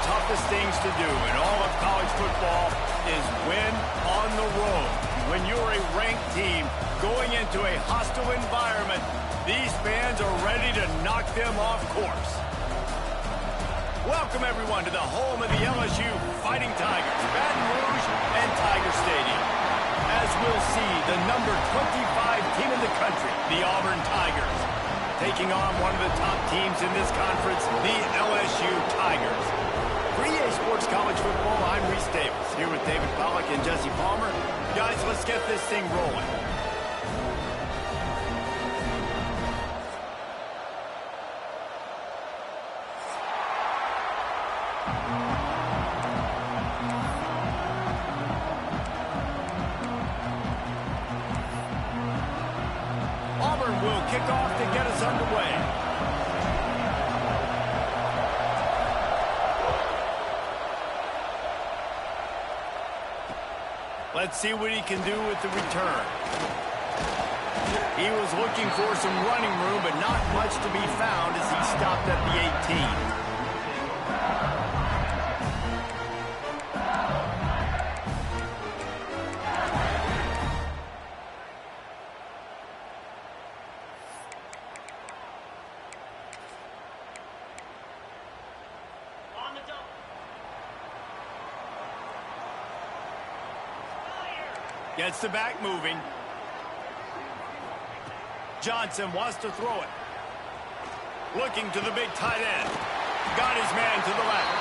toughest things to do in all of college football is win on the road. When you're a ranked team going into a hostile environment, these fans are ready to knock them off course. Welcome, everyone, to the home of the LSU Fighting Tigers, Baton Rouge and Tiger Stadium. As we'll see, the number 25 team in the country, the Auburn Tigers, taking on one of the top teams in this conference, the LSU Tigers. For EA Sports College Football, I'm Reese Davis, here with David Pollack and Jesse Palmer. Guys, let's get this thing rolling. Auburn will kick off to get us underway. Let's see what he can do with the return. He was looking for some running room, but not much to be found as he stopped at the 18. Gets the back moving. Johnson wants to throw it. Looking to the big tight end. Got his man to the left.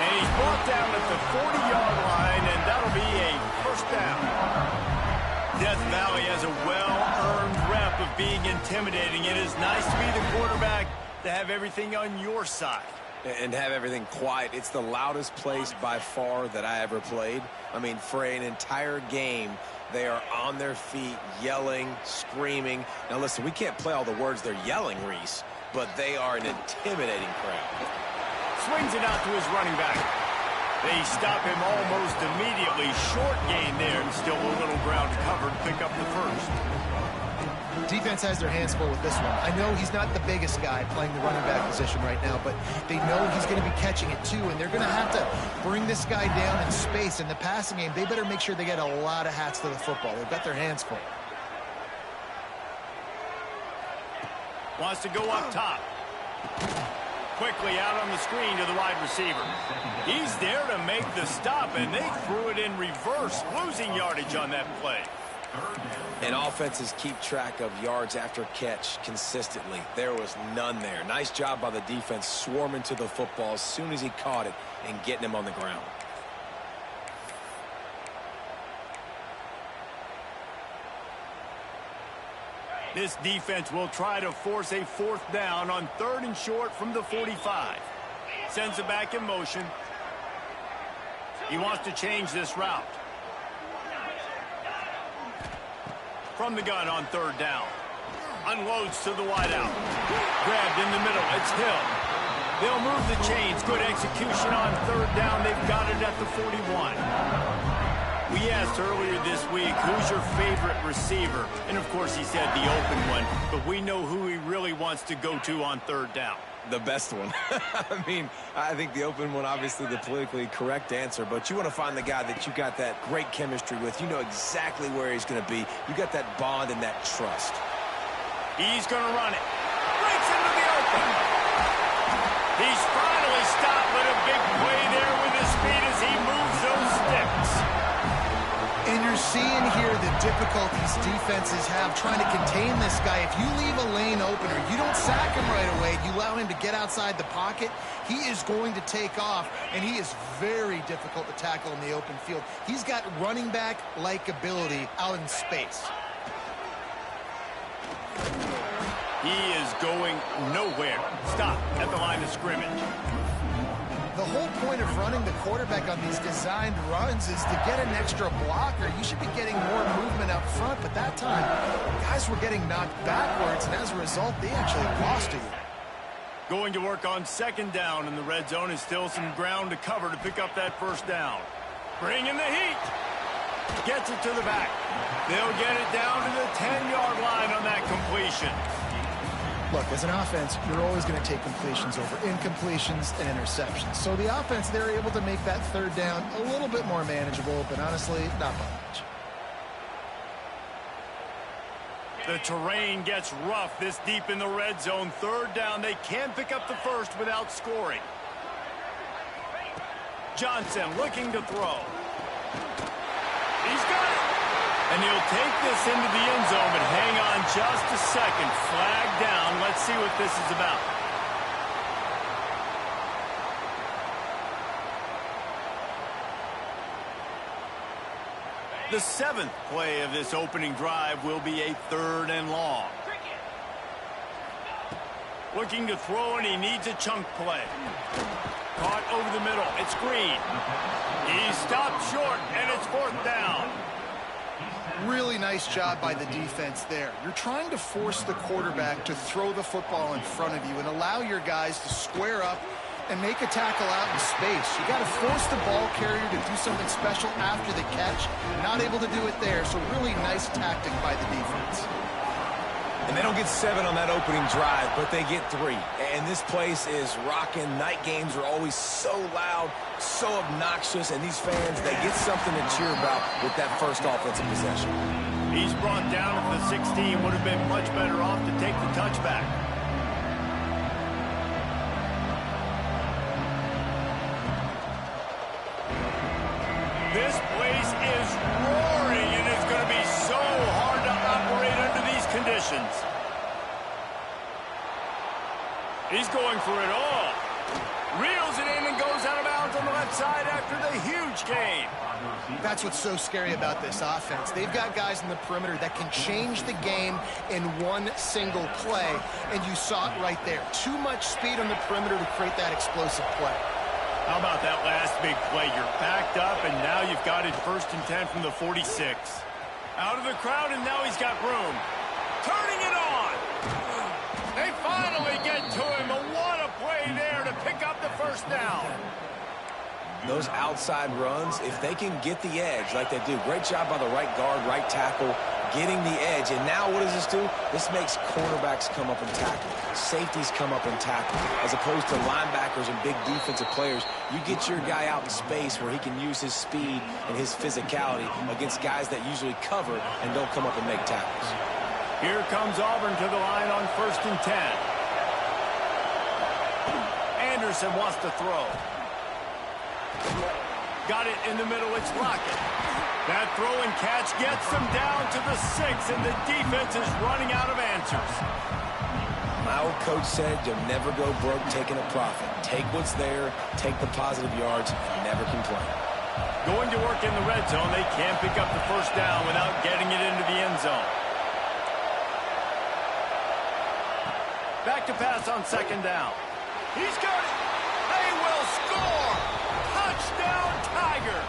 And he's brought down at the 40-yard line, and that'll be a first down. Death Valley has a well-earned rep of being intimidating. It is nice to be the quarterback, to have everything on your side. And have everything quiet. It's the loudest place by far that I ever played. I mean, for an entire game, they are on their feet, yelling, screaming. Now, listen, we can't play all the words they're yelling, Reese, but they are an intimidating crowd. Swings it out to his running back. They stop him almost immediately. Short gain there. Still a little ground to cover to pick up the first. Defense has their hands full with this one. I know he's not the biggest guy playing the running back position right now, but they know he's going to be catching it too, and they're going to have to bring this guy down in space. In the passing game, they better make sure they get a lot of hats to the football. They've got their hands full. Wants to go up top. Quickly out on the screen to the wide receiver. He's there to make the stop, and they threw it in reverse, losing yardage on that play. And offenses keep track of yards after catch consistently. There was none there. Nice job by the defense swarming to the football as soon as he caught it and getting him on the ground. This defense will try to force a fourth down on 3rd and short from the 45. Sends it back in motion. He wants to change this route. From the gun on 3rd down. Unloads to the wideout. Grabbed in the middle. It's Hill. They'll move the chains. Good execution on 3rd down. They've got it at the 41. We asked earlier this week, who's your favorite receiver? And, of course, he said the open one. But we know who he really wants to go to on 3rd down. The best one. I mean, I think the open one, obviously the politically correct answer, but you want to find the guy that you got that great chemistry with. You know exactly where he's going to be. You got that bond and that trust. He's going to run it. Breaks into the open. He's finally stopped with a big play there with his speed as he moves those sticks. And you're seeing here the difficulties defenses have trying to contain this guy. If you leave a lane open or you don't sack him right away, you allow him to get outside the pocket, he is going to take off, and he is very difficult to tackle in the open field. He's got running back-like ability out in space. He is going nowhere. Stop at the line of scrimmage. The whole point of running the quarterback on these designed runs is to get an extra blocker. You should be getting more movement up front, but that time, guys were getting knocked backwards, and as a result, they actually lost to you. Going to work on 2nd down, and the red zone is still some ground to cover to pick up that first down. Bringing the heat. Gets it to the back. They'll get it down to the 10-yard line on that completion. Look, as an offense, you're always going to take completions over incompletions and interceptions. So the offense, they're able to make that third down a little bit more manageable, but honestly, not by much. The terrain gets rough this deep in the red zone. Third down, they can pick up the first without scoring. Johnson looking to throw. He's got it. And he'll take this into the end zone, but hang on just a second. Flag down. Let's see what this is about. The 7th play of this opening drive will be a 3rd and long. Looking to throw, and he needs a chunk play. Caught over the middle. It's Green. He stopped short, and it's 4th down. Really nice job by the defense there. You're trying to force the quarterback to throw the football in front of you and allow your guys to square up and make a tackle out in space. You got to force the ball carrier to do something special after the catch. Not able to do it there, so really nice tactic by the defense. And they don't get 7 on that opening drive, but they get 3. And this place is rocking. Night games are always so loud, so obnoxious, and these fans, they get something to cheer about with that first offensive possession. He's brought down at the 16. Would have been much better off to take the touchback. This place is roaring, and it's going to be so hard to operate under these conditions. He's going for it all. Reels it in and goes out of bounds on the left side after the huge gain. That's what's so scary about this offense. They've got guys in the perimeter that can change the game in one single play, and you saw it right there. Too much speed on the perimeter to create that explosive play. How about that last big play? You're backed up, and now you've got it 1st and 10 from the 46. Out of the crowd, and now he's got room. Turning it on. They finally get to him. And what a play there to pick up the 1st down. Those outside runs, if they can get the edge like they do, great job by the right guard, right tackle, getting the edge. And now what does this do? This makes cornerbacks come up and tackle. Safeties come up and tackle. As opposed to linebackers and big defensive players, you get your guy out in space where he can use his speed and his physicality against guys that usually cover and don't come up and make tackles. Here comes Auburn to the line on 1st and 10. Anderson wants to throw. Got it in the middle. It's Lockett. That throw and catch gets them down to the 6, and the defense is running out of answers. My old coach said you'll never go broke taking a profit. Take what's there, take the positive yards, and never complain. Going to work in the red zone. They can't pick up the 1st down without getting it into the end zone. Back to pass on 2nd down. He's got it. They will score. Touchdown, Tigers.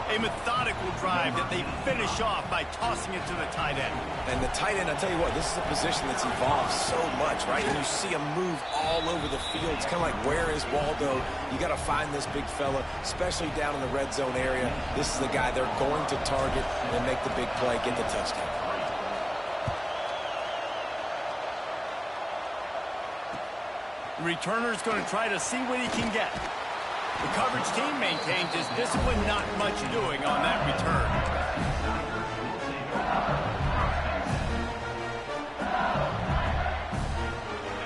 A methodical drive that they finish off by tossing it to the tight end. And the tight end, I'll tell you what, this is a position that's evolved so much, right? And you see him move all over the field. It's kind of like, where is Waldo? You got to find this big fella, especially down in the red zone area. This is the guy they're going to target and make the big play, get the touchdown. The returner's going to try to see what he can get. The coverage team maintains his discipline, not much doing on that return.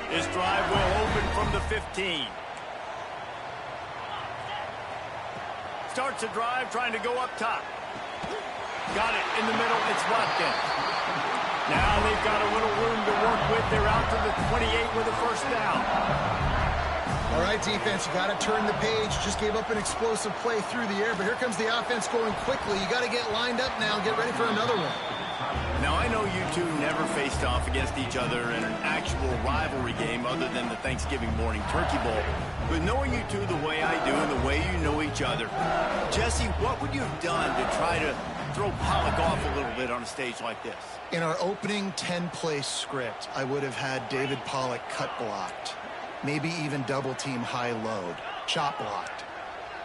This drive will open from the 15. Starts a drive trying to go up top. Got it in the middle. It's Watkins. Now they've got a little room to work with. They're out to the 28 with a 1st down. All right, defense, you got to turn the page. Just gave up an explosive play through the air, but here comes the offense going quickly. You got to get lined up now and get ready for another one. Now, I know you two never faced off against each other in an actual rivalry game other than the Thanksgiving morning Turkey Bowl. But knowing you two the way I do and the way you know each other, Jesse, what would you have done to try to throw Pollock off a little bit on a stage like this? In our opening 10-play script, I would have had David Pollock cut blocked. Maybe even double-team high load, chop blocked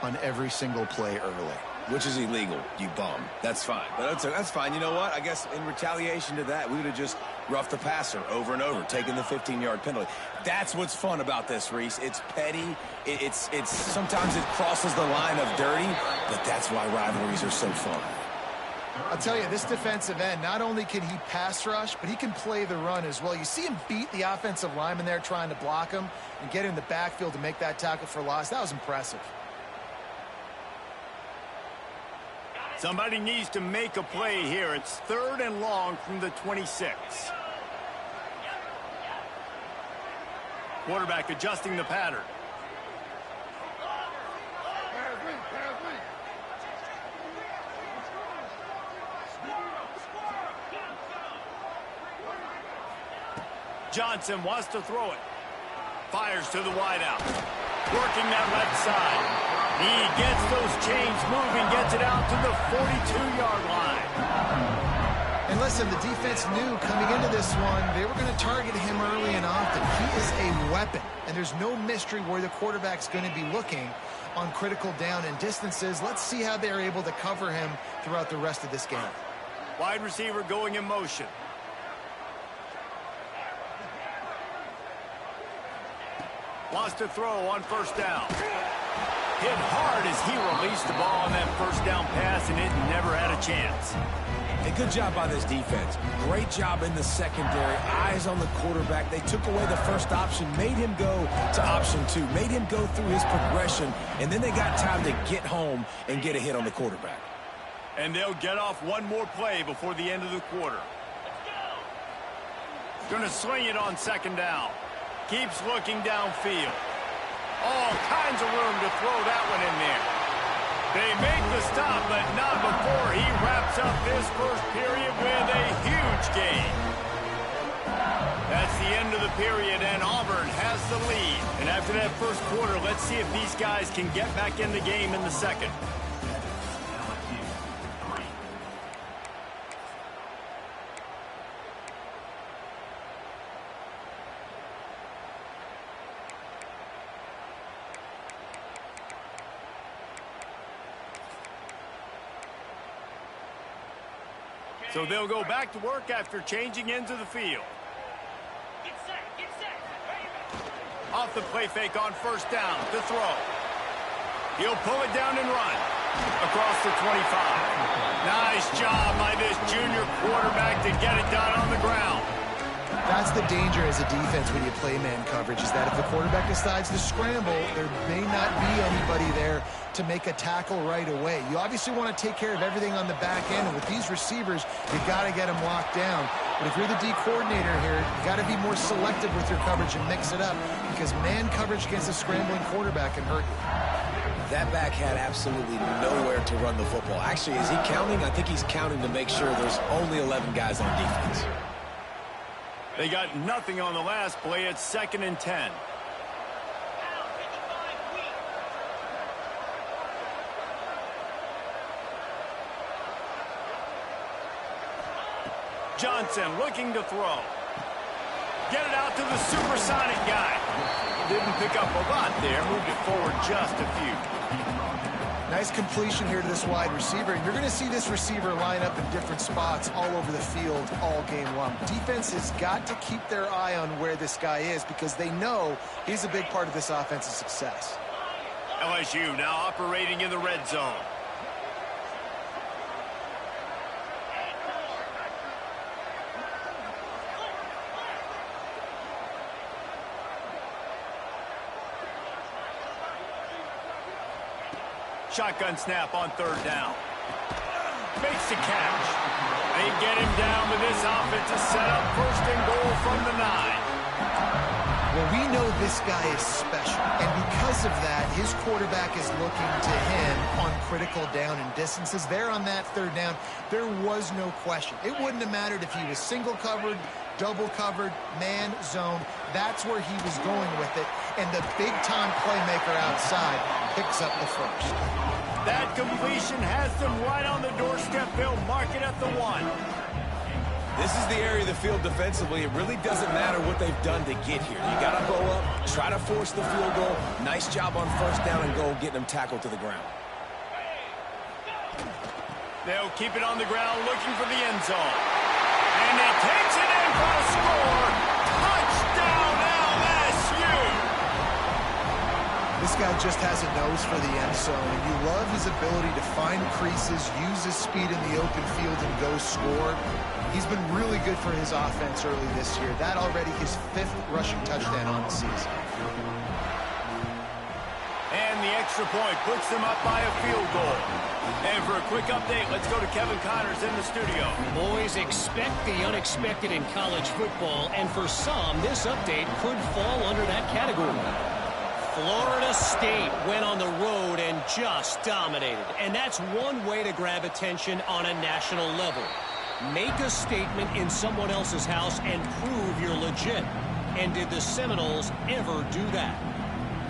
on every single play early. Which is illegal, you bum. That's fine. But that's fine. You know what? I guess in retaliation to that, we would have just roughed the passer over and over, taking the 15-yard penalty. That's what's fun about this, Reese. It's petty. It's sometimes it crosses the line of dirty, but that's why rivalries are so fun. I'll tell you, this defensive end, not only can he pass rush, but he can play the run as well. You see him beat the offensive lineman there trying to block him and get in the backfield to make that tackle for loss. That was impressive. Somebody needs to make a play here. It's 3rd and long from the 26. Quarterback adjusting the pattern. Johnson wants to throw it. Fires to the wideout. Working that left side. He gets those chains moving, gets it out to the 42-yard line. And listen, the defense knew coming into this one, they were going to target him early and often. He is a weapon, and there's no mystery where the quarterback's going to be looking on critical down and distances. Let's see how they're able to cover him throughout the rest of this game. Wide receiver going in motion. Wants to throw on 1st down. Hit hard as he released the ball on that 1st down pass, and it never had a chance. A good job by this defense. Great job in the secondary. Eyes on the quarterback. They took away the first option, made him go to option 2, made him go through his progression, and then they got time to get home and get a hit on the quarterback. And they'll get off one more play before the end of the quarter. Going to swing it on 2nd down. Keeps looking downfield. All kinds of room to throw that one in there. They make the stop, but not before he wraps up this first period with a huge gain. That's the end of the period, and Auburn has the lead. And after that first quarter, let's see if these guys can get back in the game in the second. So they'll go back to work after changing into the field. Get set, get set. Off the play fake on 1st down to throw. He'll pull it down and run across the 25. Nice job by this junior quarterback to get it done on the ground. That's the danger as a defense when you play man coverage, is that if the quarterback decides to scramble, there may not be anybody there to make a tackle right away. You obviously want to take care of everything on the back end, and with these receivers, you got to get them locked down. But if you're the D coordinator here, you got to be more selective with your coverage and mix it up, because man coverage against a scrambling quarterback can hurt you. That back had absolutely nowhere to run the football. Actually, is he counting? I think he's counting to make sure there's only 11 guys on defense. They got nothing on the last play. It's 2nd and 10. Johnson looking to throw. Get it out to the supersonic guy. Didn't pick up a lot there. Moved it forward just a few. Nice completion here to this wide receiver. You're going to see this receiver line up in different spots all over the field all game long. Defense has got to keep their eye on where this guy is, because they know he's a big part of this offense's success. LSU now operating in the red zone. Shotgun snap on 3rd down. Makes the catch. They get him down with this offensive setup. 1st and goal from the 9. Well, we know this guy is special, and because of that, his quarterback is looking to him on critical down and distances. There on that 3rd down, there was no question. It wouldn't have mattered if he was single covered, double covered, man, zone. That's where he was going with it, and the big-time playmaker outside picks up the 1st. That completion has them right on the doorstep. They'll mark it at the 1. This is the area of the field defensively. It really doesn't matter what they've done to get here. You got to go up, try to force the field goal. Nice job on 1st down and goal, getting them tackled to the ground. They'll keep it on the ground looking for the end zone. And he takes it in for a score. Touchdown LSU! This guy just has a nose for the end zone, and you love his ability to find creases, use his speed in the open field, and go score. He's been really good for his offense early this year. That already his 5th rushing touchdown on the season. And the extra point puts them up by a field goal. And for a quick update, let's go to Kevin Connors in the studio. Boys, expect the unexpected in college football, and for some, this update could fall under that category. Florida State went on the road and just dominated, and that's one way to grab attention on a national level. Make a statement in someone else's house and prove you're legit. And did the Seminoles ever do that?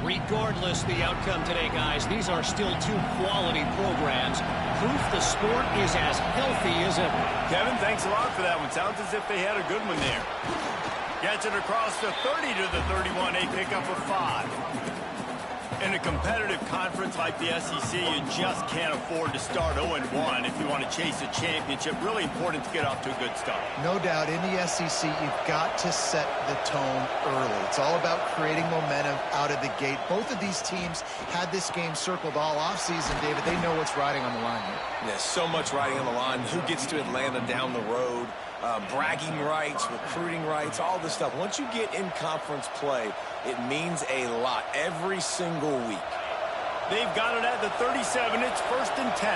Regardless the outcome today, guys, these are still 2 quality programs. Proof the sport is as healthy as ever. Kevin, thanks a lot for that one. Sounds as if they had a good one there. Gets it across the 30 to the 31, a pickup of 5. In a competitive conference like the SEC, you just can't afford to start 0-1 if you want to chase a championship. Really important to get off to a good start. No doubt, in the SEC, you've got to set the tone early. It's all about creating momentum out of the gate. Both of these teams had this game circled all offseason, David. They know what's riding on the line here. Yeah, so much riding on the line. Who gets to Atlanta down the road? Bragging rights, recruiting rights, all this stuff. Once you get in conference play, it means a lot every single week. They've got it at the 37. It's 1st and 10.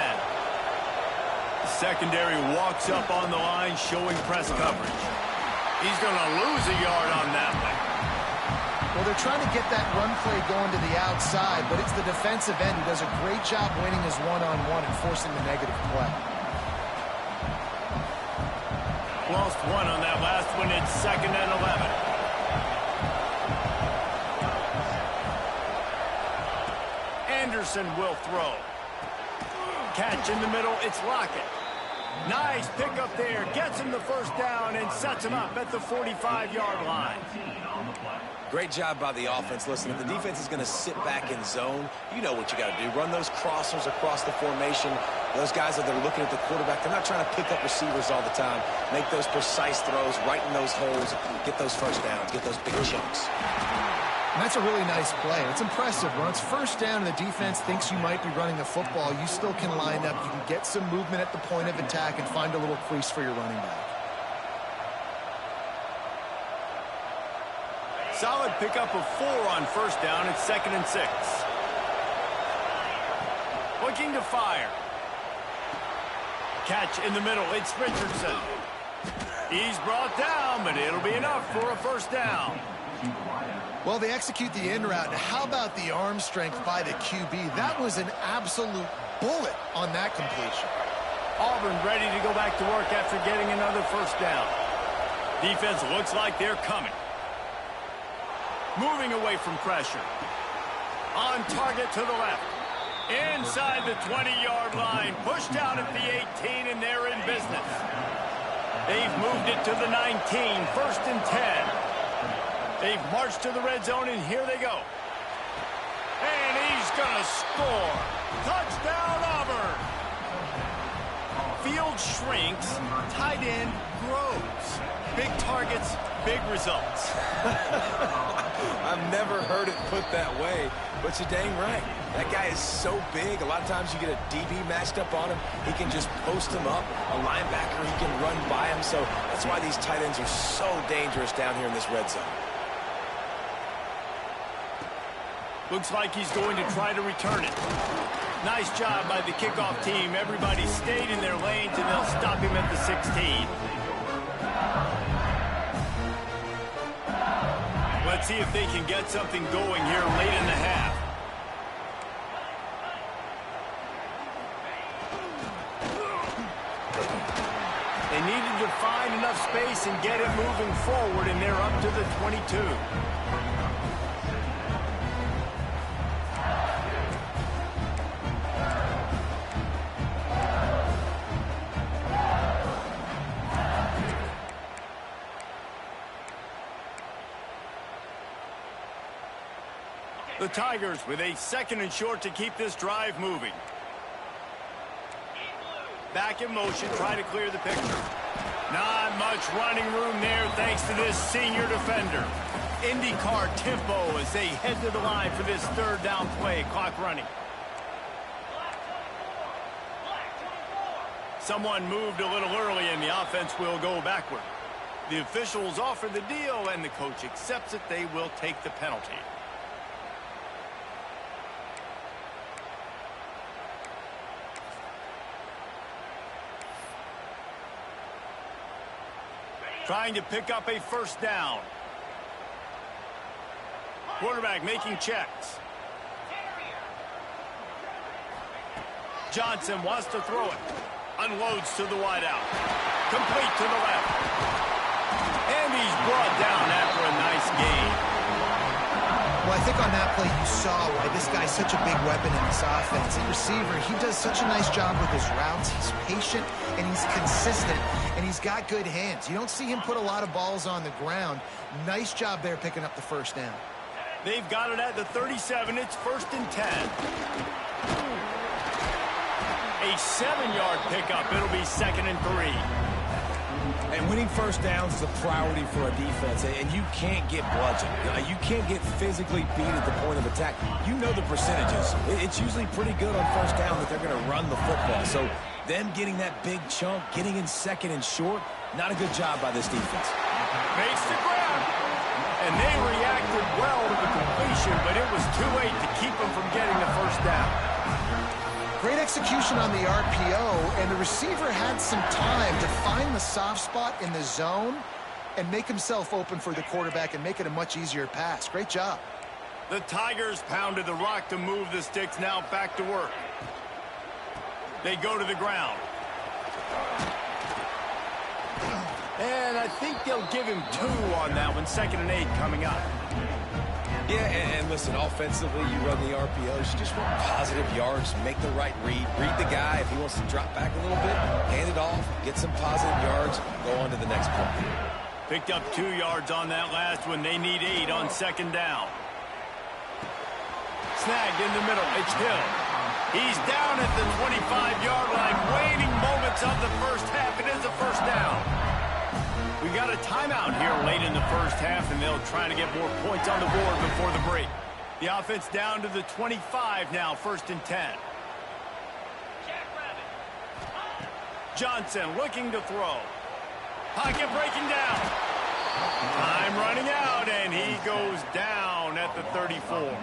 The secondary walks up on the line, showing press coverage. He's going to lose a yard on that one. Well, they're trying to get that run play going to the outside, but it's the defensive end who does a great job winning his one-on-one and forcing the negative play. Lost 1 on that last one. It's 2nd and 11. Anderson will throw. Catch in the middle. It's Lockett. Nice pickup there. Gets him the first down and sets him up at the 45-yard line. Great job by the offense. Listen, if the defense is going to sit back in zone, you know what you got to do. Run those crossers across the formation. Those guys that are looking at the quarterback, they're not trying to pick up receivers all the time. Make those precise throws, right in those holes, get those first downs, get those big chunks. And that's a really nice play. It's impressive. When it's first down and the defense thinks you might be running the football, you still can line up. You can get some movement at the point of attack and find a little crease for your running back. Solid pickup of 4 on first down. It's 2nd and 6. Looking to fire. Catch in the middle. It's Richardson. He's brought down, but it'll be enough for a first down. Well, they execute the in route. Now, how about the arm strength by the QB? That was an absolute bullet on that completion. Auburn ready to go back to work after getting another first down. Defense looks like they're coming. Moving away from pressure. On target to the left. Inside the 20-yard line. Pushed out at the 18, and they're in business. They've moved it to the 19. 1st and 10. They've marched to the red zone, and here they go. And he's going to score. Touchdown, Auburn. Field shrinks. Tight end grows. Big targets, big results. I've never heard it put that way, but you're dang right. That guy is so big. A lot of times you get a DB matched up on him. He can just post him up. A linebacker, he can run by him. So that's why these tight ends are so dangerous down here in this red zone. Looks like he's going to try to return it. Nice job by the kickoff team. Everybody stayed in their lanes, and they'll stop him at the 16. Let's see if they can get something going here late in the half. They needed to find enough space and get it moving forward, and they're up to the 22. The Tigers with a 2nd and short to keep this drive moving. Back in motion, try to clear the picture. Not much running room there thanks to this senior defender. IndyCar tempo as they head to the line for this third down play. Clock running. Someone moved a little early and the offense will go backward. The officials offer the deal and the coach accepts it. They will take the penalty. Trying to pick up a first down. Quarterback making checks. Johnson wants to throw it. Unloads to the wideout. Complete to the left. And he's brought down after a nice gain. Well, I think on that play you saw why this guy's such a big weapon in this offense. At receiver, he does such a nice job with his routes. He's patient, and he's consistent, and he's got good hands. You don't see him put a lot of balls on the ground. Nice job there picking up the first down. They've got it at the 37. It's 1st and 10. A 7-yard pickup. It'll be 2nd and 3. And winning first downs is a priority for a defense, and you can't get bludgeoned. You can't get physically beat at the point of attack. You know the percentages. It's usually pretty good on first down that they're going to run the football. So them getting that big chunk, getting in 2nd and short, not a good job by this defense. Makes the grab. And they reacted well to the completion, but it was too late to keep them from getting the first down. Great execution on the RPO, and the receiver had some time to find the soft spot in the zone and make himself open for the quarterback and make it a much easier pass. Great job. The Tigers pounded the rock to move the sticks. Now back to work. They go to the ground. And I think they'll give him 2 on that one. 2nd and 8 coming up. Yeah, and listen, offensively, you run the RPOs. You just want positive yards, make the right read. Read the guy. If he wants to drop back a little bit, hand it off, get some positive yards, go on to the next play. Picked up 2 yards on that last one. They need 8 on 2nd down. Snagged in the middle. It's Hill. He's down at the 25-yard line. Waning moments of the first half. It is a first down. We got a timeout here late in the first half, and they'll try to get more points on the board before the break. The offense down to the 25 now, 1st and 10. Johnson looking to throw. Pocket breaking down. Time running out, and he goes down at the 34.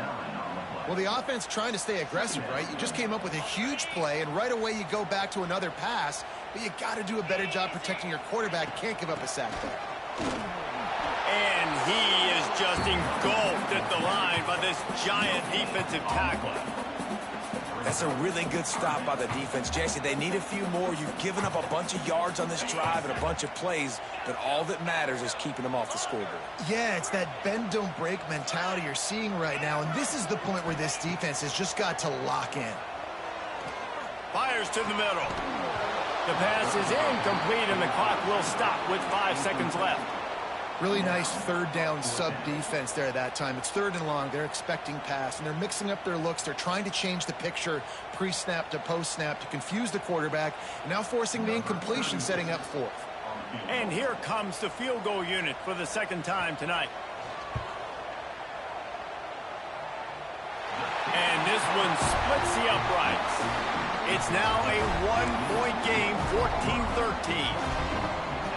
Well, the offense trying to stay aggressive, right? You just came up with a huge play, and right away you go back to another pass, but you got to do a better job protecting your quarterback. Can't give up a sack there. And he is just engulfed at the line by this giant defensive tackle. That's a really good stop by the defense. Jesse, they need a few more. You've given up a bunch of yards on this drive and a bunch of plays, but all that matters is keeping them off the scoreboard. Yeah, it's that bend, don't break mentality you're seeing right now, and this is the point where this defense has just got to lock in. Fires to the middle. The pass is incomplete, and the clock will stop with 5 seconds left. Really nice third down sub defense there that time. It's 3rd and long. They're expecting pass, and they're mixing up their looks. They're trying to change the picture pre-snap to post-snap to confuse the quarterback, now forcing the incompletion, setting up 4th. And here comes the field goal unit for the 2nd time tonight. And this one splits the uprights. It's now a 1-point game, 14-13.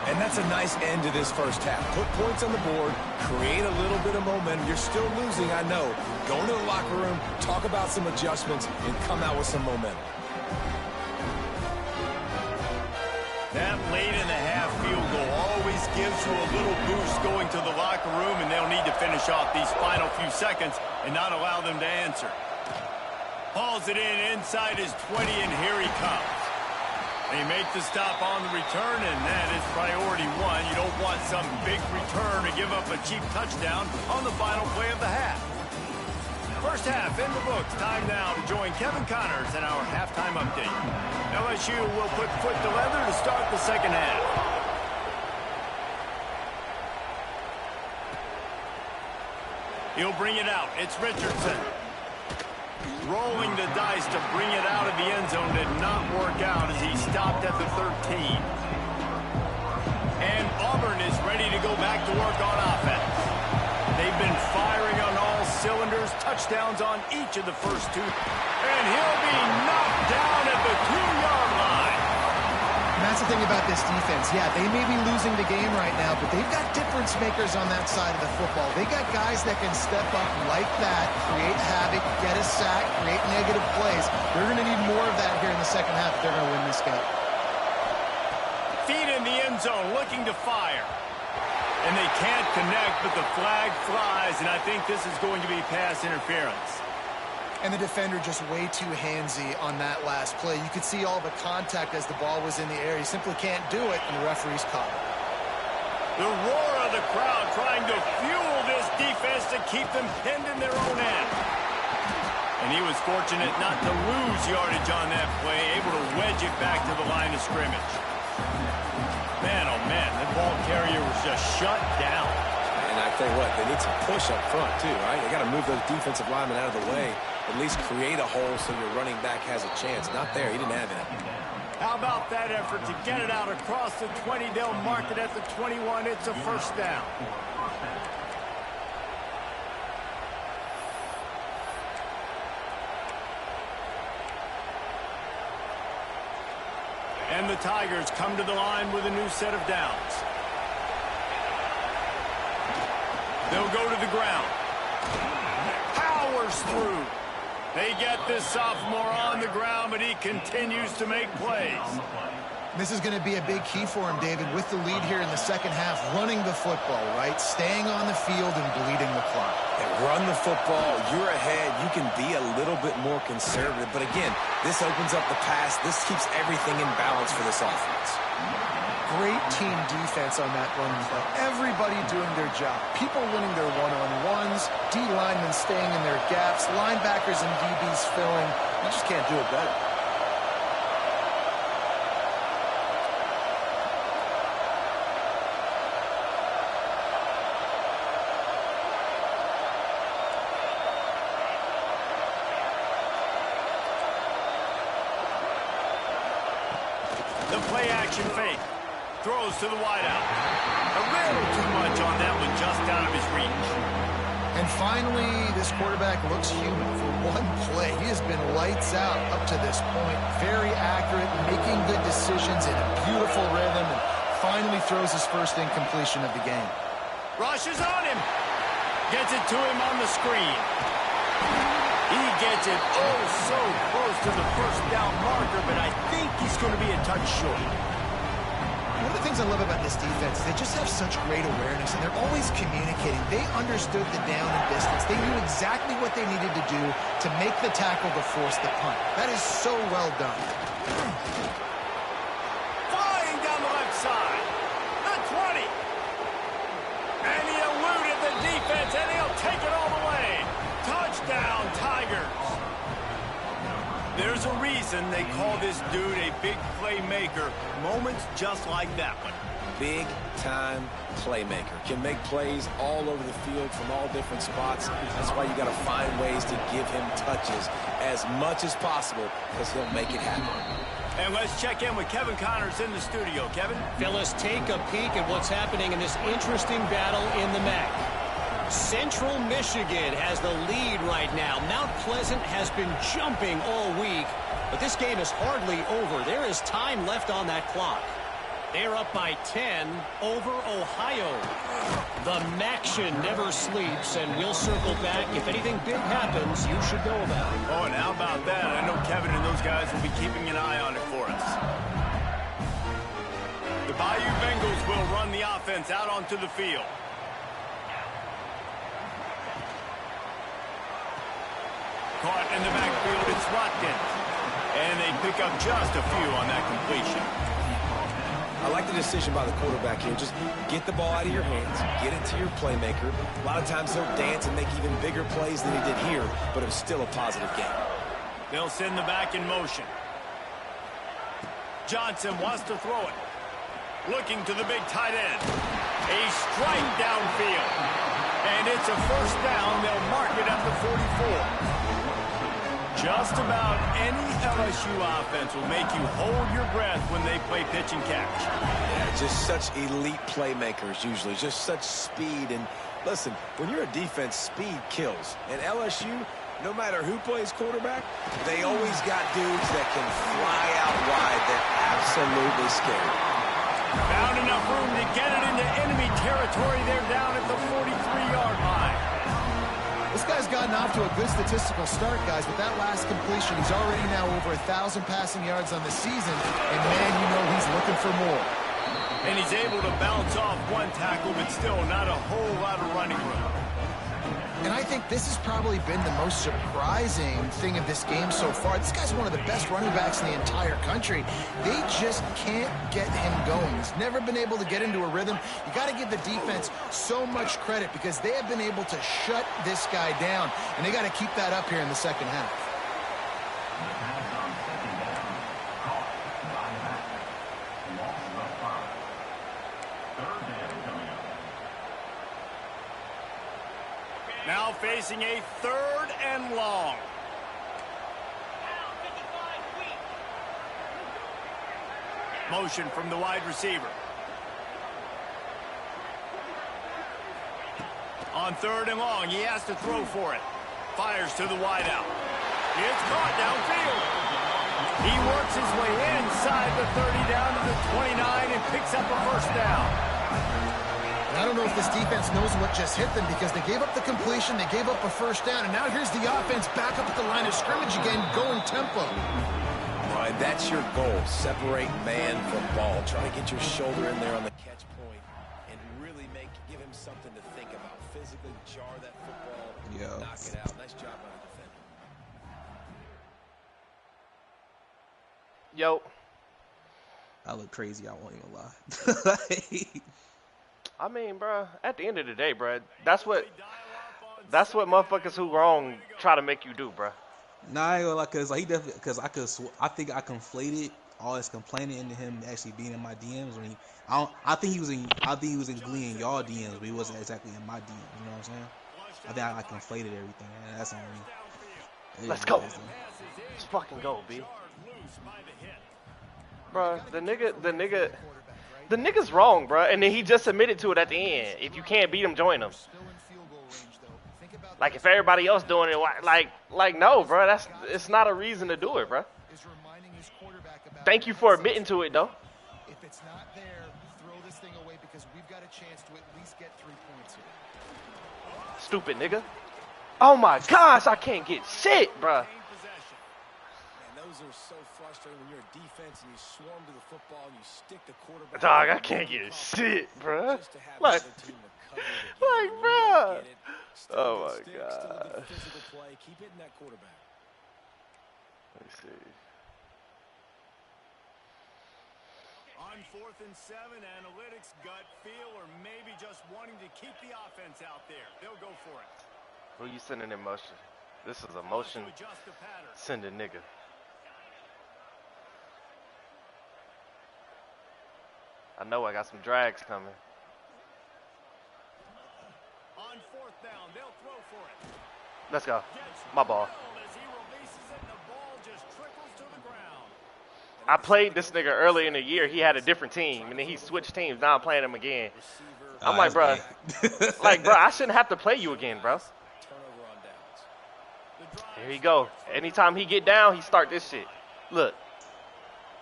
And that's a nice end to this first half. Put points on the board, create a little bit of momentum. You're still losing, I know. Go into the locker room, talk about some adjustments, and come out with some momentum. That late in the half field goal always gives you a little boost going to the locker room, and they'll need to finish off these final few seconds and not allow them to answer. Hauls it in inside his 20, and here he comes. They make the stop on the return, and that is priority 1. You don't want some big return to give up a cheap touchdown on the final play of the half. First half in the books. Time now to join Kevin Connors in our halftime update. LSU will put foot to leather to start the 2nd half. He'll bring it out. It's Richardson. Rolling the dice to bring it out of the end zone did not work out as he stopped at the 13. And Auburn is ready to go back to work on offense. They've been firing on all cylinders, touchdowns on each of the first two. And he'll be knocked down at the 2-yard line. And that's the thing about this defense. Yeah, they may be losing the game right now, but they've got difference makers on that side of the football. They got guys that can step up like that, create havoc, get a sack, create negative plays. They're going to need more of that here in the second half if they're going to win this game. Feet in the end zone, looking to fire. And they can't connect, but the flag flies, and I think this is going to be pass interference. And the defender just way too handsy on that last play. You could see all the contact as the ball was in the air. He simply can't do it, and the referee's caught it. The roar of the crowd trying to fuel this defense to keep them pinned in their own end. And he was fortunate not to lose yardage on that play, able to wedge it back to the line of scrimmage. Man, oh man, the ball carrier was just shut down. And I tell you what, they need some push up front too, right? They got to move those defensive linemen out of the way, at least create a hole so your running back has a chance. Not there, he didn't have it. How about that effort to get it out across the 20? They'll mark it at the 21. It's a first down. And the Tigers come to the line with a new set of downs. They'll go to the ground. Powers through. They get this sophomore on the ground, but he continues to make plays. This is going to be a big key for him, David, with the lead here in the second half, running the football, right? Staying on the field and bleeding the clock. And run the football, you're ahead, you can be a little bit more conservative. But again, this opens up the pass. This keeps everything in balance for this offense. Great team defense on that running play. Everybody doing their job. People winning their one-on-ones, D linemen staying in their gaps, linebackers and DBs filling. You just can't do it better. The play action fake. Throws to the wideout. A little too much on that one, just out of his reach. And finally, this quarterback looks human for one play. He has been lights out up to this point. Very accurate, making good decisions in a beautiful rhythm, and finally throws his first incompletion of the game. Rushes on him. Gets it to him on the screen. He gets it oh so close to the first down marker, but I think he's going to be a touch short. One of the things I love about this defense is they just have such great awareness, and they're always communicating. They understood the down and distance. They knew exactly what they needed to do to make the tackle to force the punt. That is so well done. Flying down the left side. The 20. And he eluded the defense, and he'll take it all the way. Touchdown, Tigers. There's a reason they call this dude a big playmaker. Moments just like that one. Big-time playmaker. Can make plays all over the field from all different spots. That's why you got to find ways to give him touches as much as possible, because he'll make it happen. And let's check in with Kevin Connors in the studio. Kevin? Phyllis, take a peek at what's happening in this interesting battle in the MAC. Central Michigan has the lead right now. Mount Pleasant has been jumping all week, but this game is hardly over. There is time left on that clock. They're up by 10 over Ohio. The MACtion never sleeps, and we'll circle back. If anything big happens, you should know about it. Oh, and how about that? I know Kevin and those guys will be keeping an eye on it for us. The Bayou Bengals will run the offense out onto the field. Caught in the backfield, it's Watkins. And they pick up just a few on that completion. I like the decision by the quarterback here. Just get the ball out of your hands, get it to your playmaker. A lot of times they'll dance and make even bigger plays than he did here, but it was still a positive game. They'll send the back in motion. Johnson wants to throw it. Looking to the big tight end. A strike downfield. And it's a first down. They'll mark it at the 44. Just about any LSU offense will make you hold your breath when they play pitch and catch. Yeah, just such elite playmakers usually, just such speed. And listen, when you're a defense, speed kills. And LSU, no matter who plays quarterback, they always got dudes that can fly out wide. They're absolutely scary. Found enough room to get it into enemy territory. They're down at the 43-yard line. This guy's gotten off to a good statistical start, guys. With that last completion, he's already now over 1,000 passing yards on the season. And, man, you know he's looking for more. And he's able to bounce off one tackle, but still not a whole lot of running room. And I think this has probably been the most surprising thing of this game so far. This guy's one of the best running backs in the entire country. They just can't get him going. He's never been able to get into a rhythm. You got to give the defense so much credit because they have been able to shut this guy down. And they got to keep that up here in the second half. Now facing a 3rd and long. Motion from the wide receiver. On 3rd and long, he has to throw for it. Fires to the wideout. It's caught downfield. He works his way inside the 30 down to the 29 and picks up a first down. And I don't know if this defense knows what just hit them because they gave up the completion, they gave up a first down, and now here's the offense back up at the line of scrimmage again, going tempo. Right, that's your goal. Separate man from ball. Try to get your shoulder in there on the catch point and really give him something to think about. Physically jar that football, knock it out. Nice job by the defender. Yo. I look crazy, I won't even lie. I mean, bro, at the end of the day, bro, that's what motherfuckers who wrong try to make you do, bro. Nah, I ain't gonna lie, cause like, he definitely, cause I think I conflated all this complaining into him actually being in my DMs when I think he was in Glee in y'all DMs, but he wasn't exactly in my DMs. You know what I'm saying? I think I conflated everything, and that's on me. Let's go. Let's fucking go, B. Bro, the nigga's wrong, bro, and then he just admitted to it at the end. If you can't beat him, join him. Like if everybody else doing it, like no, bro, it's not a reason to do it, bro. Thank you for admitting to it, though. If it's not there, throw this thing away because we've got a chance to at least get 3 points here. Stupid nigga. Oh my gosh, I can't get shit, bro. Those are so frustrating when you're a defense and you swarm to the football and you stick the quarterback. Dog, I can't get shit, bro. Like, bro. Oh my god. Keep hitting that quarterback. Let me see. On 4th and 7, analytics, gut feel, or maybe just wanting to keep the offense out there. They'll go for it. Who you sending in motion? This is a motion. Send a nigga. I know I got some drags coming. On 4th down, they'll throw for it. Let's go. My ball. I played this nigga early in the year. He had a different team, and then he switched teams. Now I'm playing him again. I'm like, bro, I shouldn't have to play you again, bro. Here you go. Anytime he get down, he start this shit. Look.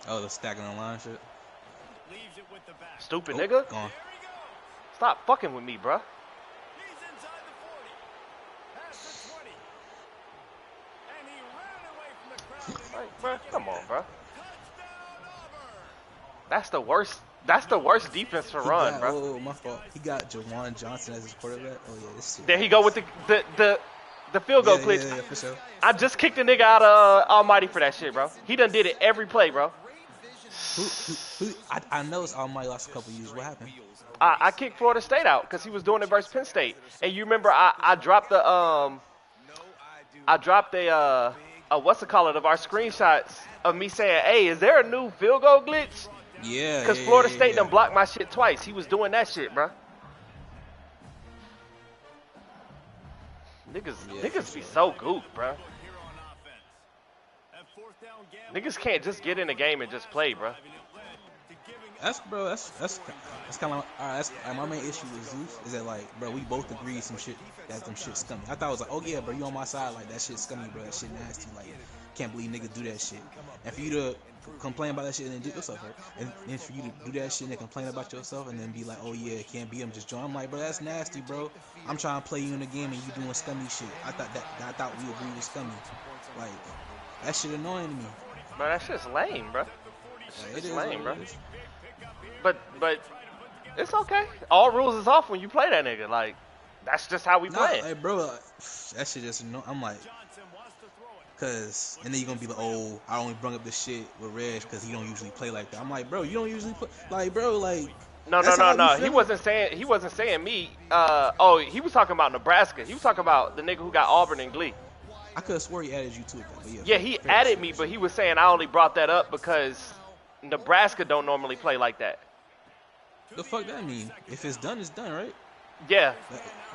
Oh, the stacking on line shit. Stupid nigga. Gone. Stop fucking with me, bro. He's inside the 40. Past the 20. And he ran away from the crowd. Like, bro, come on, bro. That's the worst defense for run, bro. Oh, my fault. He got Jawan Johnson as his quarterback. Oh yeah, this shit. There he go with the field goal glitch. Yeah, for sure. I just kicked the nigga out of Almighty for that shit, bro. He done did it every play, bro. I know it's Almighty lost a couple years. What happened? I kicked Florida State out because he was doing it versus Penn State. And you remember I dropped the what's the call it of our screenshots of me saying, hey, is there a new field goal glitch? Yeah. Because Florida State done blocked my shit twice. He was doing that shit, bro. Niggas be so goofy, bro. Niggas can't just get in the game and just play, bro. That's kind of like, that's my main issue with Zeus is that like, bro, we both agree some shit that them shit scummy. I thought it was like, oh yeah, bro, you on my side, like that shit scummy, bro, that shit nasty, like can't believe niggas do that shit. And for you to complain about that shit and then do yourself hurt, and for you to do that shit and then complain about yourself and then be like, oh yeah, can't beat him, just join. I'm like, bro, that's nasty, bro. I'm trying to play you in the game and you doing scummy shit. I thought we agreed with scummy. Like that shit annoying to me. Bro, that shit's lame, bro. It's lame, bro. But it's okay. All rules is off when you play that nigga. Like that's just how we play. Like, bro, that shit just annoying. I'm like, cause and then you're gonna be like, oh, I only brought up this shit with Reg because he don't usually play like that. I'm like, bro, you don't usually play like, bro, like. No. He wasn't saying me. He was talking about Nebraska. He was talking about the nigga who got Auburn in Glee. I could have swore he added you to it. But yeah, he added me, but he was saying I only brought that up because Nebraska don't normally play like that. The fuck that mean? If it's done, right? Yeah.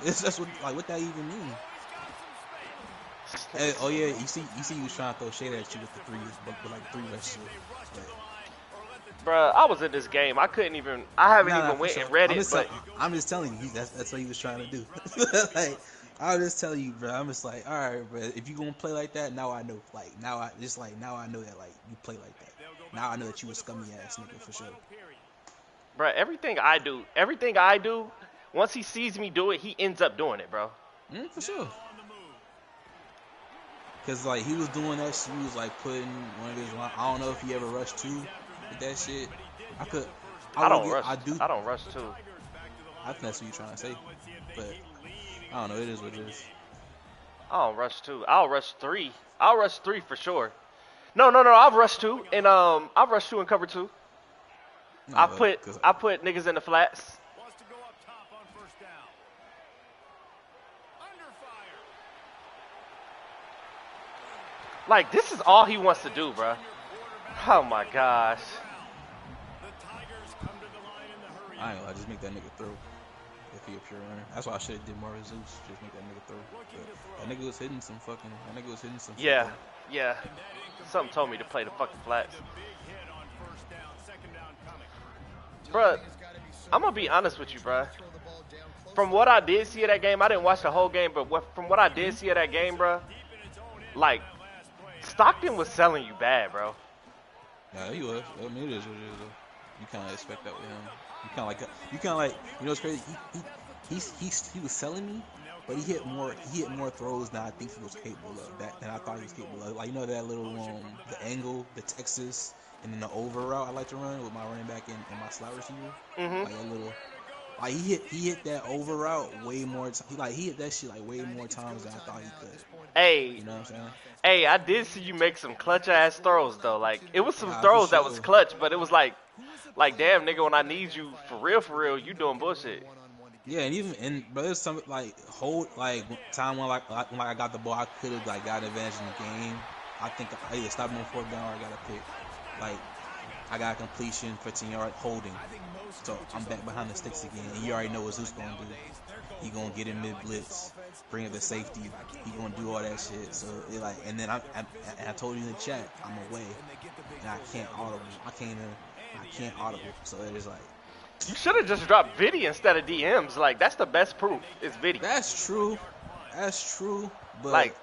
That's what that even mean? Hey, oh yeah, you see, he was trying to throw shade at you with the threes, but with like three rushes. Bruh, I was in this game. I haven't even went and read it, but I'm just telling you, that's what he was trying to do. Like, I'll just tell you, bro. I'm just like, all right, bro. If you gonna play like that, now I know. Like, now I know that like you play like that. Now I know that you a scummy ass nigga for sure. Bro, everything I do, once he sees me do it, he ends up doing it, bro. For sure. Cause like he was doing that shit, he was like putting one of his. I don't know if he ever rushed two with that shit. I don't rush two. I think that's what you're trying to say, but I don't know. It is what it is. I don't rush two. I'll rush three. I'll rush three for sure. No. I've rushed two, and I've rushed two and cover two. No, I put niggas in the flats. Like, this is all he wants to do, bro. Oh my gosh. I ain't gonna just make that nigga throw. If he a pure runner. That's why I should have did more Zeus. Just make that nigga throw. But that nigga was hitting some fucking. Yeah. Something told me to play the fucking flats. Bruh, I'm gonna be honest with you, bruh. From what I did see of that game, I didn't watch the whole game, but from what I did see of that game, bruh, like, Stockton was selling you bad, bro. Yeah, he was. I mean, it is what it is, though. You kind of expect that with him. You kind of like, you know what's crazy? He was selling me, but he hit more throws than I think he was capable of. Than I thought he was capable of. Like, you know that little the angle, the Texas, and then the over route I like to run with my running back and my slot receiver. Mm-hmm. Like a little. Like he hit that over route way more. He hit that shit like way more times than I thought he could. Hey, you know what I'm saying? Hey, I did see you make some clutch ass throws though. Like it was some throws that was clutch, but it was like damn nigga, when I need you for real, you doing bullshit. Yeah, and but there's some time when I got the ball, I could have like got an advantage in the game. I think I either stopped him on fourth down or I got a pick. Like I got a completion, 15-yard holding. So I'm back behind the sticks again, and you already know what Zeus gonna do. He gonna get in mid blitz, bring up the safety. He gonna do all that shit. So it like, and then I told you in the chat, I'm away, and I can't audible. I can't audible. So it is like. You should have just dropped Viddy instead of DMs. Like that's the best proof. It's Viddy. That's true. But like,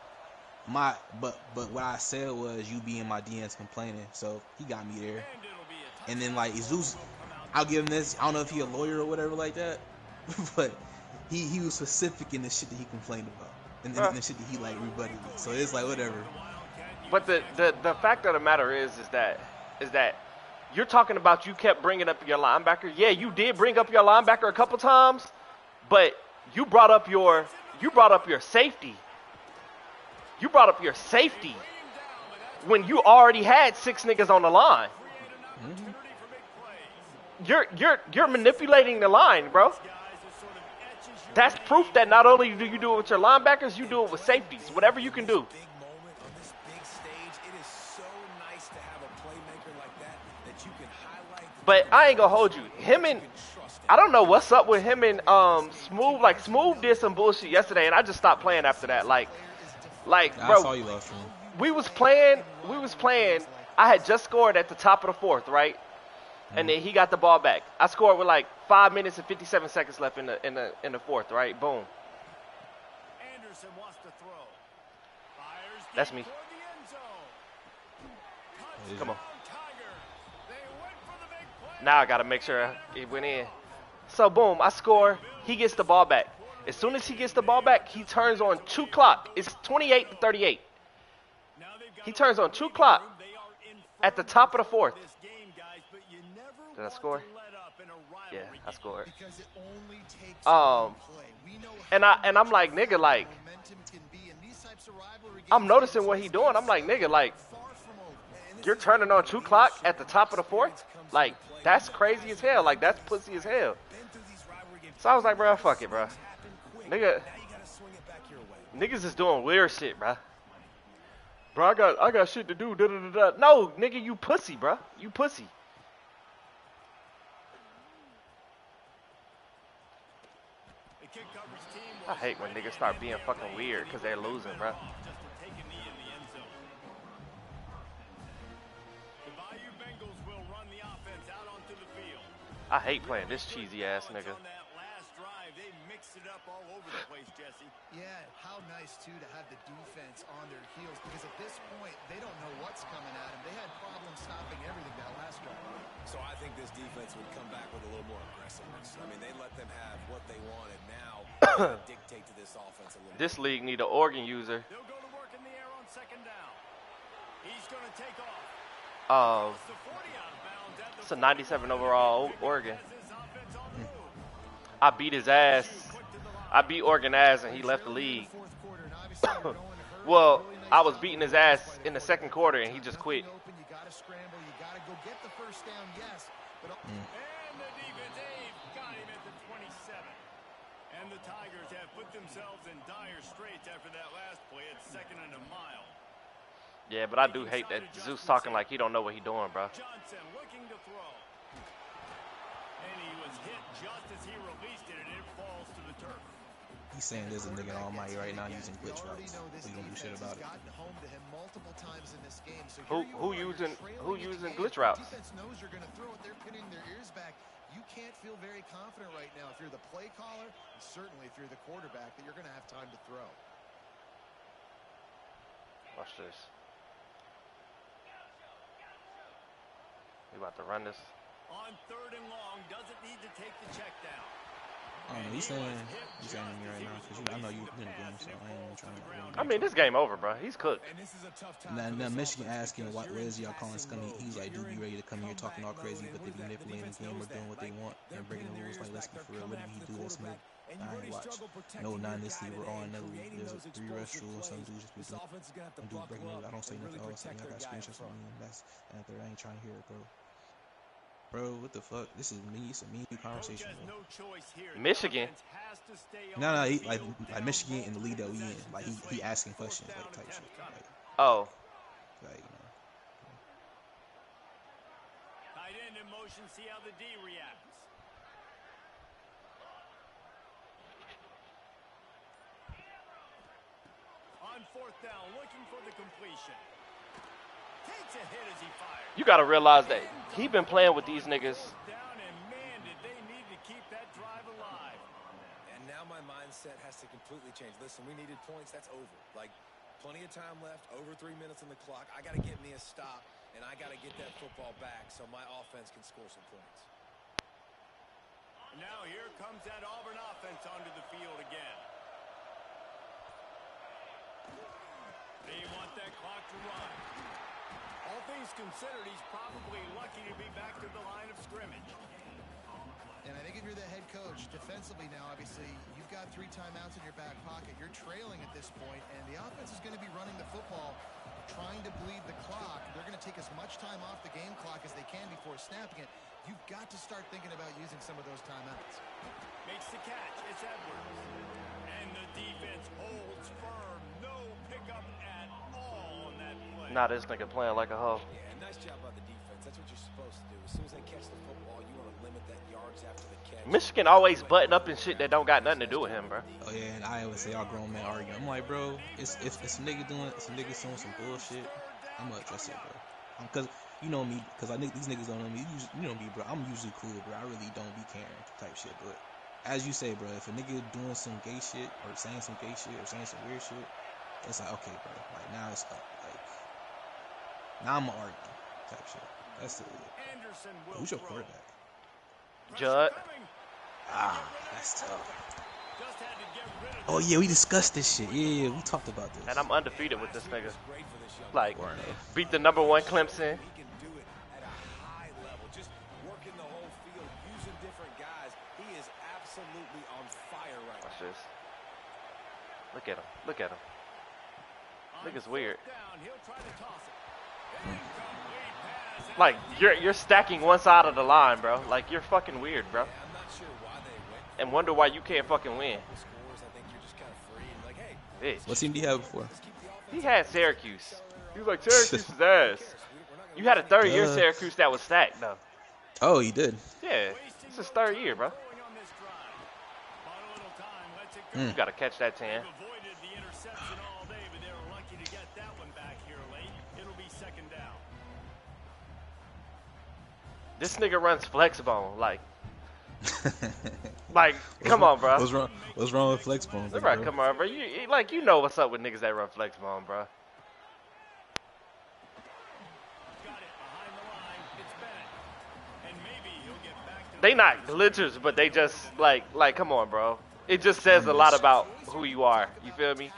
but what I said was you be in my DMs complaining. So he got me there. And then like Zeus, I'll give him this. I don't know if he a lawyer or whatever like that, but he was specific in the shit that he complained about, and the shit that he like rebutted with. So it's like whatever. But the fact of the matter is that you're talking about you kept bringing up your linebacker. Yeah, you did bring up your linebacker a couple times, but you brought up your safety. You brought up your safety when you already had 6 niggas on the line. Mm-hmm. You're manipulating the line, bro. That's proof that not only do you do it with your linebackers, you do it with safeties. Whatever you can do. But I ain't gonna hold you. I don't know what's up with him and Smooth. Like Smooth did some bullshit yesterday, and I just stopped playing after that. Like, I bro. saw you lost him. we was playing. I had just scored at the top of the fourth, right? And then he got the ball back. I scored with like 5 minutes and 57 seconds left in the fourth, right? Boom. Anderson wants to throw. Fires That's deep me. toward the end zone. Come on. Tigers. They went for the big play. Now I got to make sure it went in. So, boom, I score. He gets the ball back. As soon as he gets the ball back, he turns on 2 clock. It's 28-38. Now they've got He turns on 2 clock they are in at the top of the fourth. this game, guys, but you never Did I want score? to let up in a Yeah, rivalry I scored. Because it only takes Um, one play. We know and I'm like, nigga, like, momentum can be in these types of rivalry I'm games. noticing what he doing. I'm like, nigga, like, Far from over. you're turning on 2 clock at the top of the fourth? Like, that's crazy as hell. Like, that's pussy as hell. So I was like, bro, fuck it, bro. Nigga, niggas is doing weird shit, bro. Bro, I got shit to do. Da, da, da, da. No, nigga, you pussy, bro. You pussy. The kick coverage team I hate when niggas start being fucking weird because they're losing, bro. just to take a knee in the end zone. The Bayou Bengals will run the offense out onto the field. I hate playing this cheesy ass Points nigga. on that last drive, they mixed it up all over the place, Jesse. Yeah, how nice, too, to have the defense on their heels, because at this point, they don't know what's coming at them. They had problems stopping everything that last drive. So I think this defense would come back with a little more aggressiveness. I mean, they let them have what they wanted. Now they dictate to this offense a little. This league need an organ user. They'll go to work in the air on second down. He's going to take off. Uh, The 40 out of bounds at the it's a 97 overall Oregon. has his offense on the move. I beat his ass. I beat Oregon ass and he left the league. Fourth quarter, and obviously you're going to hurt. Well, Really nice I was job beating his by the ass play in the there. second quarter and he just quit. Nothing open, you got to scramble, you got to go get the first down, yes. But And the defense, they've got him at the 27. And the Tigers have put themselves in dire straits after that last play at second and a mile. Yeah, but I do hate that Zeus talking like he don't know what he doing, bro. Johnson looking to throw. And he was hit just as he released it, and it falls to the turf. He's saying there's a nigga almighty right now using glitch you already routes. know this We gonna do shit defense about has it. gotten home to him multiple times in this game. So Who- here you who are, you're using- trailing who in the using game. glitch The routes? defense knows you're going to throw it. They're pinning their ears back. You can't feel very confident right now if you're the play caller, and certainly if you're the quarterback, that you're going to have time to throw. Watch this. We about to run this. On third and long, doesn't need to take the check down. I don't know. He's saying to me right now because I know you're in the game, so I ain't even trying to. I mean, this game over, bro. He's cooked. And this is a tough time. Now Michigan asking why is y'all calling scummy? He's like, dude, be ready to come here talking all crazy, but they be manipulating the game or doing what they want and breaking the rules. Like, let's be for real. What did he do? Let's move. I ain't watch. No, non-this we're on another week. There's a 3 rush rule. Some dudes just be doing. Some dudes breaking the rules. I don't say nothing. I got screenshots from me. And that's and I ain't trying to hear it, bro. Bro, what the fuck? This is me. It's a me conversation, bro. Michigan. No, he, like Michigan in the league that we in. Like he asking questions, like type shit. Oh, Like you know. Tight end in motion, see how the D reacts. On fourth down, looking for the completion. Takes a hit as he fires. you gotta realize that he been playing with these niggas. Down, and man, did they need to keep that drive alive. And now my mindset has to completely change. Listen, we needed points. That's over. Like, plenty of time left, over 3 minutes on the clock. I got to get me a stop, and I got to get that football back so my offense can score some points. Now here comes that Auburn offense onto the field again. They want that clock to run. All things considered, he's probably lucky to be back to the line of scrimmage. And I think if you're the head coach, defensively now, obviously, you've got 3 timeouts in your back pocket. You're trailing at this point, and the offense is going to be running the football, trying to bleed the clock. They're going to take as much time off the game clock as they can before snapping it. You've got to start thinking about using some of those timeouts. Makes the catch. It's Edwards. And the defense holds firm. No pickup at all on that play. Nah, this nigga playing like a hoe. Yeah, nice job by the defense. That's That's what you're supposed to do. As soon as they catch the football, you want to limit that yards after the catch. Michigan always button up and shit that don't got nothing to do with him, bro. Oh yeah, and I always say y'all grown men arguing. I'm like, bro, it's if it's a nigga doing some bullshit, I'm gonna address it, bro. Cause you know me, cause these niggas don't know me. You know me, bro. I'm usually cool, bro. I really don't be caring type shit. But as you say, bro, if a nigga doing some gay shit or saying some gay shit or saying some weird shit, it's like, okay, bro. Like now it's up. Like now I'm arguing type shit. That's it. Who's your quarterback? Judd. Ah, that's tough. Oh yeah, we discussed this shit. Yeah, we talked about this. And I'm undefeated with this nigga. Like, beat the #1 Clemson. He can do it at a high level, just working the whole field, using different guys. He is absolutely on fire right now. Watch this. Look at him. Look at him. Nigga's weird. Like, you're stacking one side of the line, bro. Like, you're fucking weird, bro. And wonder why you can't fucking win. Bitch. What team do you have before? He had Syracuse. He was like, Syracuse is ass. You had a third year Syracuse that was stacked, though. Oh, he did. Yeah. It's his third year, bro. You got to catch that 10. This nigga runs flexbone, like, come on, bro. What's wrong with flexbone? Right, come on, bro. You know what's up with niggas that run flexbone, bro. They not glitchers, but they just like, come on, bro. It just says a lot about who you are. You feel me?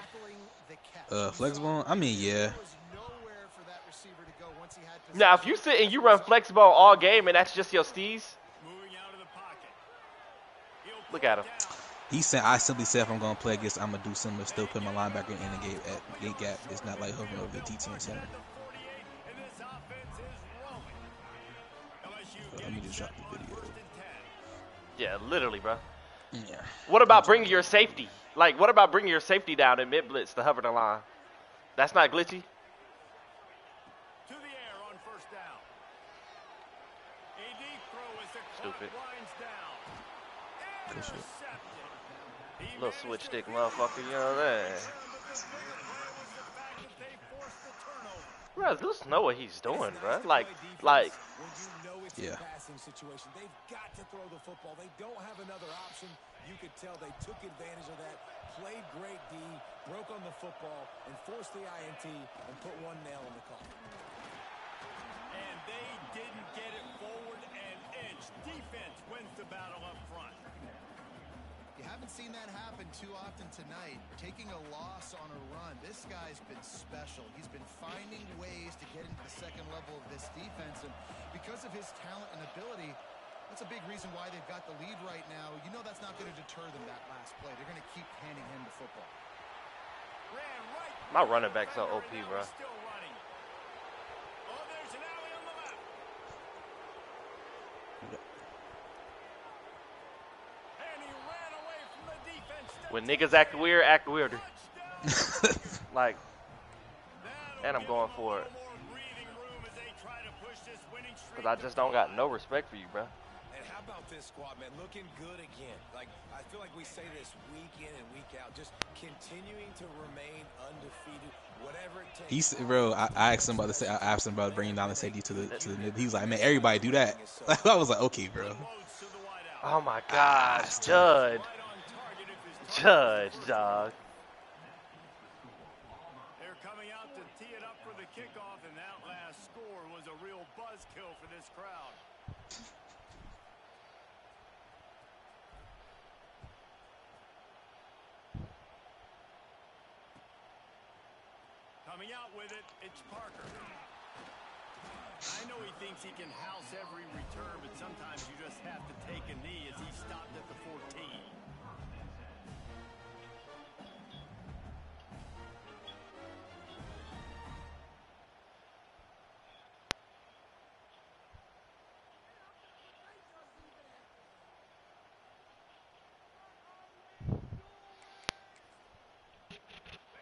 Flexbone. I mean, yeah. Now, if you sit and you run flexbone all game and that's just your steez, look at him. He said, I simply said if I'm going to play against, I'm going to do similar, still put my linebacker in the gate gap. It's not like hovering over the DT center. Let me just drop the video. Yeah, literally, bro. Yeah. What about bringing your safety? Like, what about bringing your safety down in mid-blitz to hover the line? That's not glitchy? Stupid. Little switch stick motherfucker, you know that. Bro, just know what he's doing, bro. Like. Yeah. They've got to throw the football. They don't have another option. You could tell they took advantage of that, played great D, broke on the football, and forced the INT and put one nail in the coffin. And they didn't get it forward and edge. Defense wins the battle up front. You haven't seen that happen too often tonight. Taking a loss on a run. This guy's been special. He's been finding ways to get into the second level of this defense. And because of his talent and ability, that's a big reason why they've got the lead right now. You know that's not going to deter them that last play. They're going to keep handing him the football. My running back's so OP, bro. When niggas act weirder. Like, and I'm going for it. Because I just don't got no respect for you, bro. And how about this squad, man? Looking good again. Like, I feel like we say this week in and week out. Just continuing to remain undefeated, whatever it takes. Bro, I asked him about bringing down the safety to the mid. He was like, man, everybody do that. I was like, okay, bro. Oh my gosh, Judge, dog. They're coming out to tee it up for the kickoff, and that last score was a real buzzkill for this crowd. Coming out with it, it's Parker. I know he thinks he can house every return, but sometimes you just have to take a knee as he stopped at the 14.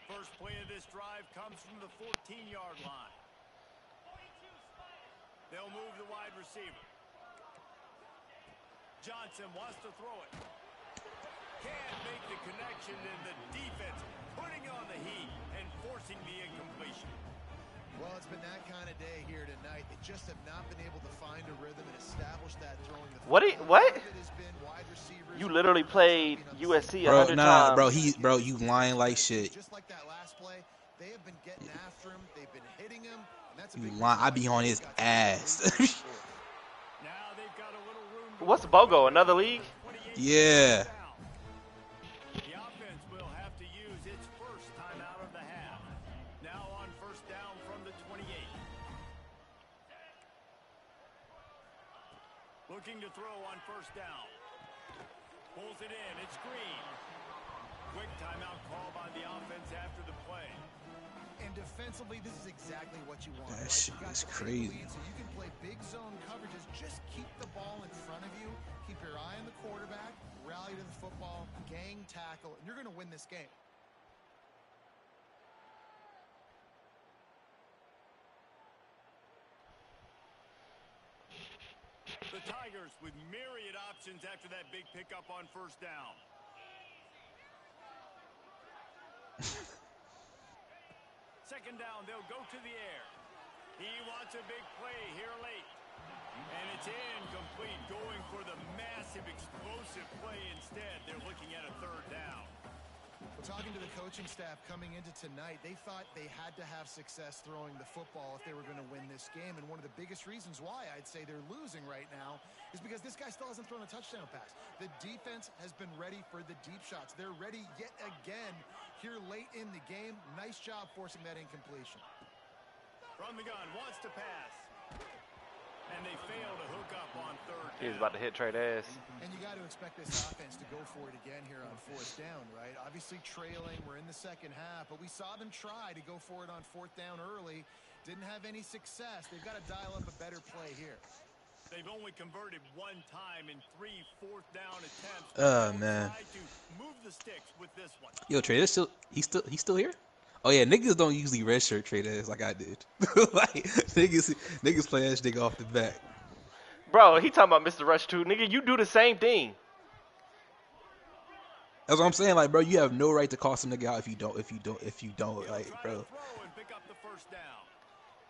First play of this drive comes from the 14-yard line. They'll move the wide receiver. Johnson wants to throw it. Can't make the connection, and the defense putting on the heat and forcing the incompletion. Well, it's been that kind of day here tonight. They just have not been able to find a rhythm and establish that throwing the football. What? You literally played USC 100 times. Bro, you lying like shit. Just like that last play, they have been getting after him. They've been hitting him. And that's a You big lying. I be on his ass. Now they've got a little room to What's BOGO? Another league? Yeah. The offense will have to use its first time out of the half. Now on first down from the 28. Looking to throw on first down. Pulls it in. It's Green. Quick timeout call by the offense after the play. And defensively, this is exactly what you want. That right? shit You got is the big crazy. lead, so you can play big zone coverages. Just keep the ball in front of you. Keep your eye on the quarterback. Rally to the football. Gang tackle. And you're going to win this game. The Tigers with myriad options after that big pickup on first down. Second down, they'll go to the air. He wants a big play here late. And it's incomplete, going for the massive explosive play instead. They're looking at a third down. Well, talking to the coaching staff coming into tonight, they thought they had to have success throwing the football if they were going to win this game. And one of the biggest reasons why I'd say they're losing right now is because this guy still hasn't thrown a touchdown pass. The defense has been ready for the deep shots. They're ready yet again here late in the game. Nice job forcing that incompletion. From the gun, wants to pass. And they fail to hook up on third down. He's about to hit Trey ass. And you got to expect this offense to go for it again here on fourth down, right? Obviously trailing, we're in the second half, but we saw them try to go for it on fourth down early. Didn't have any success. They've got to dial up a better play here. They've only converted one time in 3 fourth down attempts. Oh, man. Try to move the sticks with this one. Yo, Trey, he's still here? Oh yeah, niggas don't usually redshirt trade ass like I did. Like niggas play that nigga off the back. Bro, he talking about Mr. Rush too. Nigga, you do the same thing. That's what I'm saying. Like, bro, you have no right to call some nigga out if you don't. Like, Try bro. to throw and pick up the first down.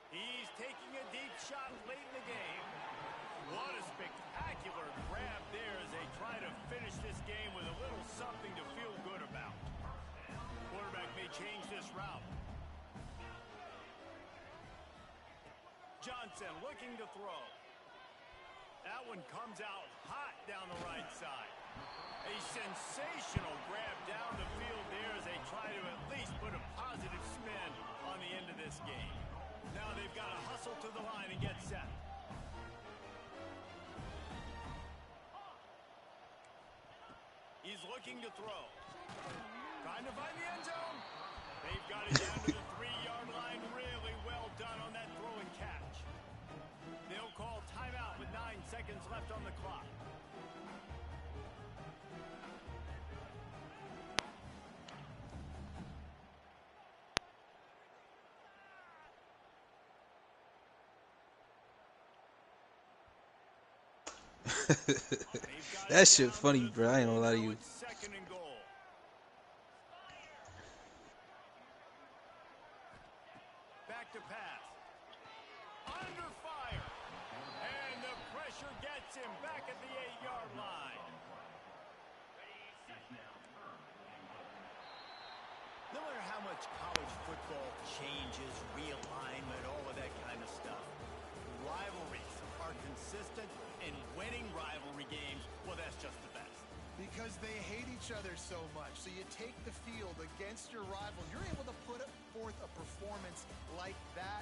He's taking a deep shot late in the game. What a spectacular grab there as they try to finish this game with a little something to feel good about. Quarterback may change this route. Johnson looking to throw. That one comes out hot down the right side. A sensational grab down the field there as they try to at least put a positive spin on the end of this game. Now they've got to hustle to the line and get set. He's looking to throw. Trying to find the end zone. They've got it down to the 3-yard line. Really well done on that throw and catch. They'll call timeout with 9 seconds left on the clock. That shit funny, bro. I ain't gonna lie to you. Second and goal. Back to pass. Under fire. And the pressure gets him back at the 8-yard line. No matter how much college football changes, realignment, all of that kind of stuff, rivalries are consistent, and winning rivalry games, well, that's just the best. Because they hate each other so much. So you take the field against your rival. You're able to put forth a performance like that.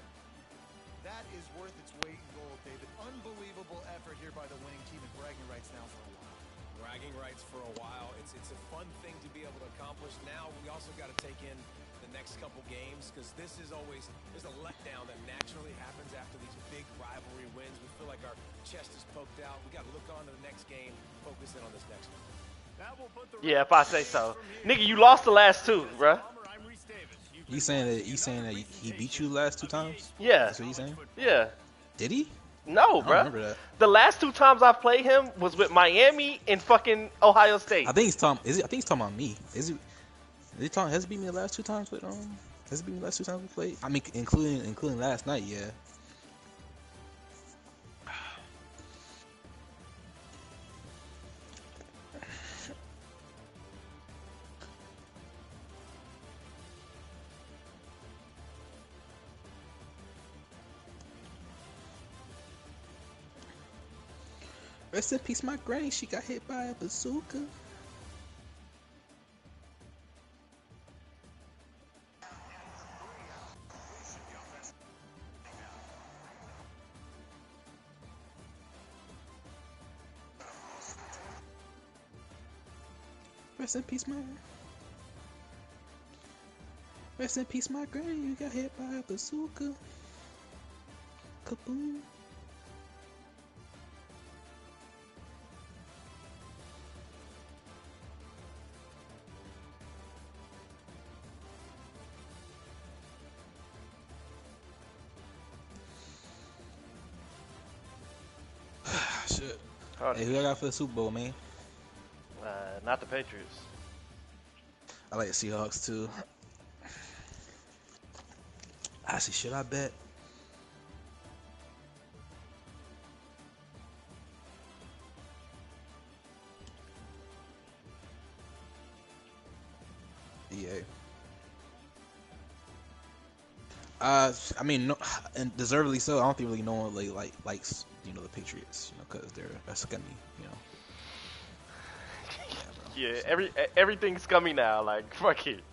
That is worth its weight in gold, David. Unbelievable effort here by the winning team, and bragging rights now for a while. Bragging rights for a while. It's a fun thing to be able to accomplish. Now we also got to take in the next couple games, because this is always, there's a letdown that naturally happens after these big rivalry wins. We feel like our chest is poked out. We got to look on to the next game, focus in on this next one. Yeah, if I say so. Nigga, you lost the last 2, bruh. You saying that he beat you the last 2 times? Yeah. That's what you saying? Yeah. Did he? No, I don't bro. remember that. The last 2 times I played him was with Miami and fucking Ohio State. I think he's talking. I think he's talking about me. Is he? Is he talking? Has he beat me the last 2 times with Has he beat me the last 2 times we played? I mean, including last night, yeah. Rest in peace, my granny. She got hit by a bazooka. Rest in peace, my. Rest in peace, my granny. You got hit by a bazooka. Kaboom. Shit. Hey, who I got for the Super Bowl, man? Not the Patriots. I like the Seahawks too. I see. Should I bet? Yeah. I mean, no, and deservedly so. I don't think really no one likes the Patriots, because that's gonna be, Yeah, everything's scummy now. Like, fuck it.